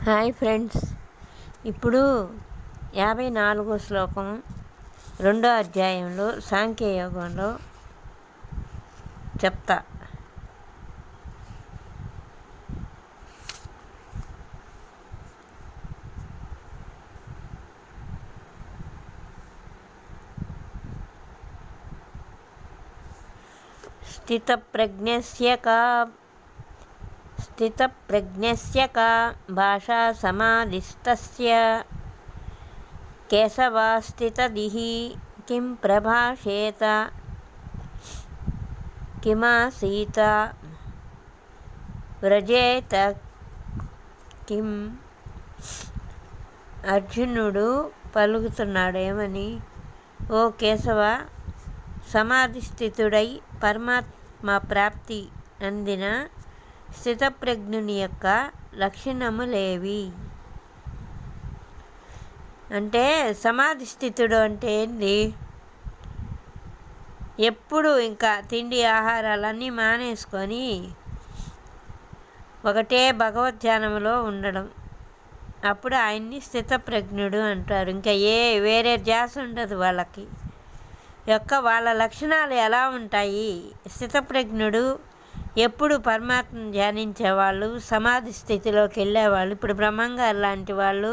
Hi friends, ఇప్పుడు 54వ శ్లోకం 2వ అధ్యాయంలో సాంఖ్యయోగంలో చెప్తా. స్థితప్రజ్ఞస్య కా భాషా సమాధిస్తస్య కేశవాస్థితదిః కిం ప్రభాషేత కిమాసీత వ్రజేత కిం. అర్జునుడు పలుకుతున్నాడు ఏమని? ఓ కేశవ, సమాధిస్థితుడై పరమాత్మ ప్రాప్తి అందిన స్థితప్రజ్ఞుని యొక్క లక్షణములేవి? అంటే సమాధి స్థితుడు అంటే ఏంది? ఎప్పుడు ఇంకా తిండి ఆహారాలన్నీ మానేసుకొని ఒకటే భగవద్ధ్యానంలో ఉండడం, అప్పుడు ఆయన్ని స్థితప్రజ్ఞుడు అంటారు. ఇంకా వేరే ధ్యాస ఉండదు వాళ్ళకి. వాళ్ళ లక్షణాలు ఎలా ఉంటాయి? స్థితప్రజ్ఞుడు ఎప్పుడు పరమాత్మను ధ్యానించేవాళ్ళు, సమాధి స్థితిలోకి వెళ్ళేవాళ్ళు, ఇప్పుడు బ్రహ్మంగారు లాంటి వాళ్ళు,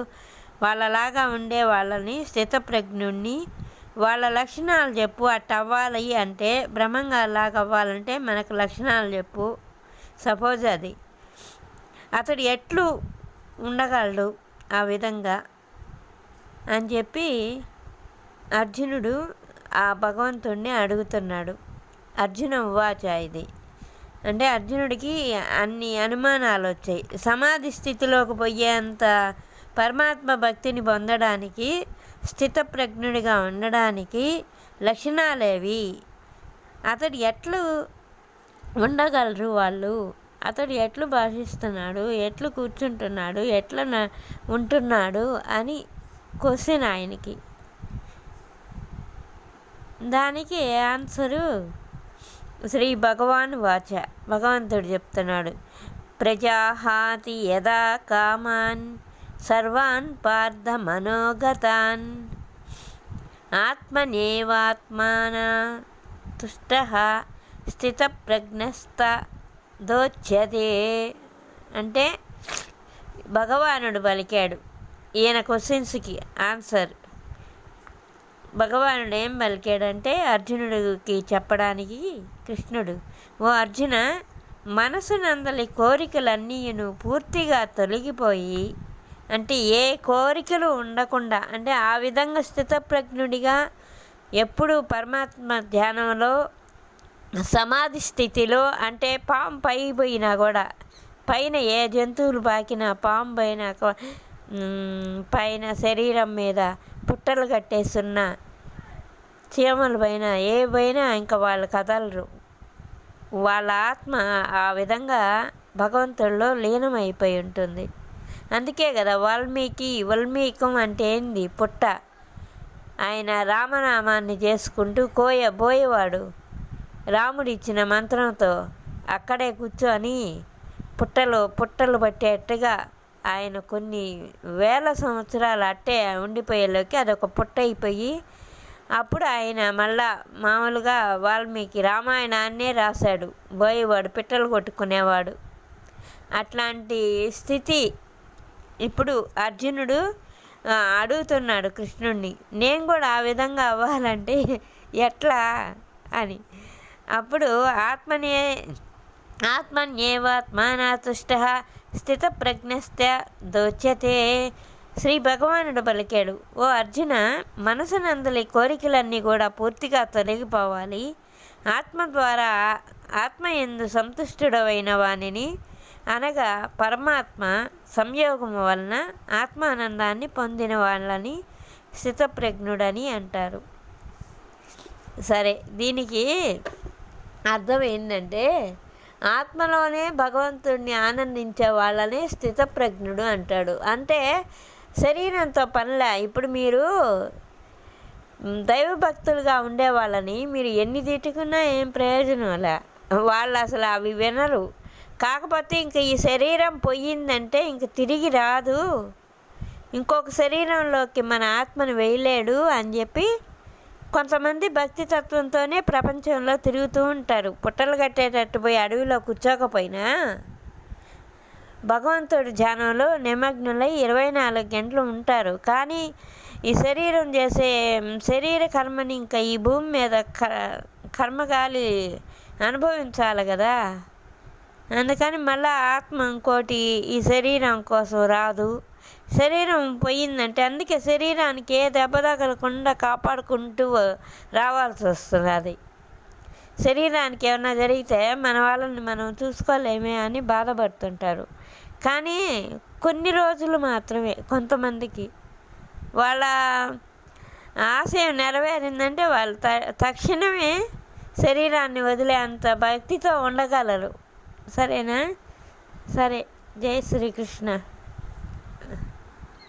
వాళ్ళలాగా ఉండే వాళ్ళని స్థితప్రజ్ఞుడిని. వాళ్ళ లక్షణాలు చెప్పు. అట్ట అవ్వాలి అంటే, బ్రహ్మంగారు లాగా అవ్వాలంటే మనకు లక్షణాలు చెప్పు. సపోజ్ అది అతడు ఎట్లు ఉండగలడు ఆ విధంగా అని చెప్పి అర్జునుడు ఆ భగవంతుడిని అడుగుతున్నాడు. అర్జున ఉవాచ. ఇది అంటే అర్జునుడికి అన్ని అనుమానాలు వచ్చాయి. సమాధి స్థితిలోకి పోయేంత పరమాత్మ భక్తిని పొందడానికి, స్థితప్రజ్ఞుడిగా ఉండడానికి లక్షణాలేవి? అతడు ఎట్లు ఉండగలరు వాళ్ళు? అతడు ఎట్లు భాషిస్తున్నాడు, ఎట్లు కూర్చుంటున్నాడు, ఎట్లా ఉంటున్నాడు అని క్వశ్చన్ ఆయనకి. దానికి ఆన్సరు శ్రీ భగవాన్ వాచ. భగవంతుడు చెప్తున్నాడు. ప్రజాహాతి యదా కామాన్ సర్వాన్ పార్థ మనోగతాన్ ఆత్మనేవాత్మాన తుష్టః స్థితప్రజ్ఞస్తదోచ్యతే. అంటే భగవానుడు పలికాడు ఈయన క్వశ్చన్స్కి ఆన్సర్. భగవానుడు ఏం పలికాడంటే అర్జునుడికి చెప్పడానికి, కృష్ణుడు, ఓ అర్జున, మనసునందలి కోరికలన్నీను పూర్తిగా తొలగిపోయి, అంటే ఏ కోరికలు ఉండకుండా, అంటే ఆ విధంగా స్థితప్రజ్ఞుడిగా ఎప్పుడు పరమాత్మ ధ్యానంలో సమాధి స్థితిలో, అంటే పాము పైపోయినా కూడా, పైన ఏ జంతువులు పాకినా, పాము పైన శరీరం మీద పుట్టలు కట్టేస్తున్న చీమల పైన ఏవైనా ఇంకా వాళ్ళు కదలరు. వాళ్ళ ఆత్మ ఆ విధంగా భగవంతుడిలో లీనమైపోయి ఉంటుంది. అందుకే కదా వల్మీకం అంటే ఏంది? పుట్ట. ఆయన రామనామాన్ని చేసుకుంటూ బోయేవాడు. రాముడు ఇచ్చిన మంత్రంతో అక్కడే కూర్చొని పుట్టలు పట్టేట్టుగా ఆయన కొన్ని వేల సంవత్సరాలు అట్టే ఉండిపోయేలోకి అదొక పుట్ట అయిపోయి, అప్పుడు ఆయన మళ్ళా మామూలుగా వాల్మీకి రామాయణాన్నే రాశాడు. పోయేవాడు, పిట్టలు కొట్టుకునేవాడు. అట్లాంటి స్థితి ఇప్పుడు అర్జునుడు అడుగుతున్నాడు కృష్ణుడిని, నేను కూడా ఆ విధంగా అవ్వాలంటే ఎట్లా అని. అప్పుడు ఆత్మన్యేవాత్మాన తుష్టః స్థితప్రజ్ఞస్తదోచ్యతే. శ్రీ భగవానుడు పలికాడు, ఓ అర్జున, మనసునందలి కోరికలన్నీ కూడా పూర్తిగా తొలగిపోవాలి. ఆత్మ ద్వారా ఆత్మయందు సంతుష్టుడవైన వానిని, అనగా పరమాత్మ సంయోగము వలన ఆత్మానందాన్ని పొందిన వాళ్ళని స్థితప్రజ్ఞుడని అంటారు. సరే, దీనికి అర్థం ఏంటంటే, ఆత్మలోనే భగవంతుడిని ఆనందించే వాళ్ళనే స్థితప్రజ్ఞుడు అంటాడు. అంటే శరీరంతో పనిలే. ఇప్పుడు మీరు దైవభక్తులుగా ఉండే వాళ్ళని మీరు ఎన్ని తిట్టుకున్నా ఏం ప్రయోజనం లే. వాళ్ళు అసలు అవి వినరు. కాకపోతే ఇంక ఈ శరీరం పోయిందంటే ఇంక తిరిగి రాదు, ఇంకొక శరీరంలోకి మన ఆత్మను వేయలేడు అని చెప్పి కొంతమంది భక్తి తత్వంతోనే ప్రపంచంలో తిరుగుతూ ఉంటారు. పుట్టలు కట్టేటట్టు పోయి అడవిలో కూర్చోకపోయినా భగవంతుడి ధ్యానంలో నిమగ్నులై 24 గంటలు ఉంటారు. కానీ ఈ శరీరం చేసే శరీర కర్మని ఇంకా ఈ భూమి మీద కర్మగాలి అనుభవించాలి కదా. అందుకని మళ్ళీ ఆత్మ ఇంకోటి ఈ శరీరం కోసం రాదు. శరీరం పోయిందంటే అందుకే శరీరానికి ఏ దెబ్బ తగలకుండా కాపాడుకుంటూ రావాల్సి వస్తుంది. అది శరీరానికి ఏమన్నా జరిగితే మన వాళ్ళని మనం చూసుకోలేమే అని బాధపడుతుంటారు. కానీ కొన్ని రోజులు మాత్రమే కొంతమందికి వాళ్ళ ఆశయం నెరవేరిందంటే వాళ్ళు తక్షణమే శరీరాన్ని వదిలే అంత భక్తితో ఉండగలరు. సరేనా? సరే, జై శ్రీకృష్ణ.